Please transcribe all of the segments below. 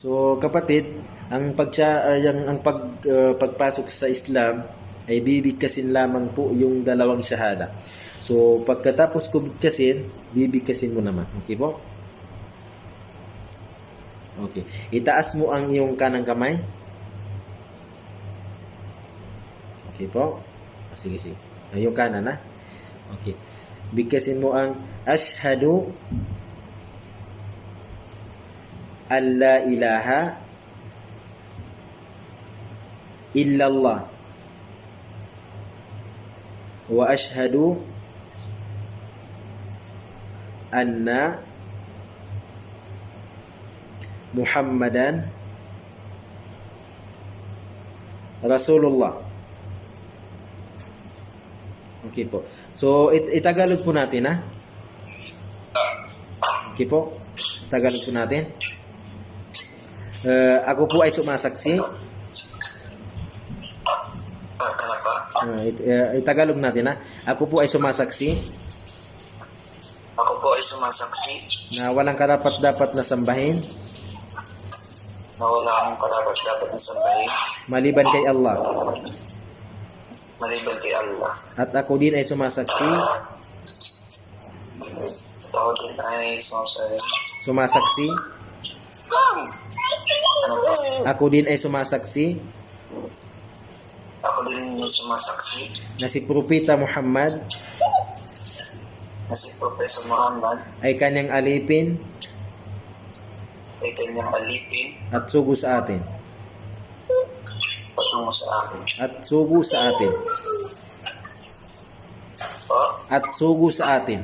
So kapatid, pagpasok sa Islam ay bibigkasin lamang po yung dalawang shahada. So pagkatapos ko bigkasin, bibigkasin mo naman. Okay po? Okay. Itaas mo ang iyong kanang kamay. Okay po? Sige, sige. Yung kanan ha? Okay. Bigkasin mo ang ashhadu an la ilaha illallah wa ashhadu anna Muhammadan Rasulullah. Okay po. So, itagalog po natin ha. Okay po. Tagalog po natin. Ako po ay sumasaksi. Itagalog natin ha. Ako po ay sumasaksi. Ako po ay sumasaksi Na walang karapat-dapat na sambahin. na wala akong karapat-dapat na sambahin Maliban kay Allah. maliban kay Allah. At ako din ay sumasaksi. At ako din ay Sumasaksi. ano po? Ako din ay sumasaksi. Ako din ay sumasaksi Na si Propeta Muhammad na si Propeta Muhammad ay kanyang alipin ay kanyang alipin at sugo sa atin. patungo sa akin. At sugo sa atin. O, At sugo sa atin.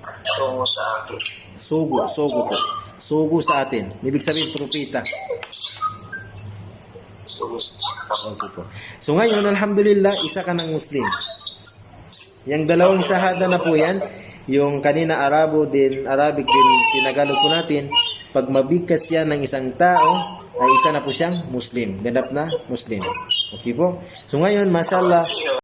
patungo sa akin. Sugo po. Sugo sa atin. Ibig sabihin, propeta. Patungo sa akin. Okay po. So ngayon, alhamdulillah, isa ka ng Muslim. Yung dalawang shahada na po yan, yung kanina Arabic din, tinagalog po natin, pag mabigkas yan ng isang tao, ay isa na po siyang Muslim. Ganap na Muslim. Okay po? So ngayon, mashallah,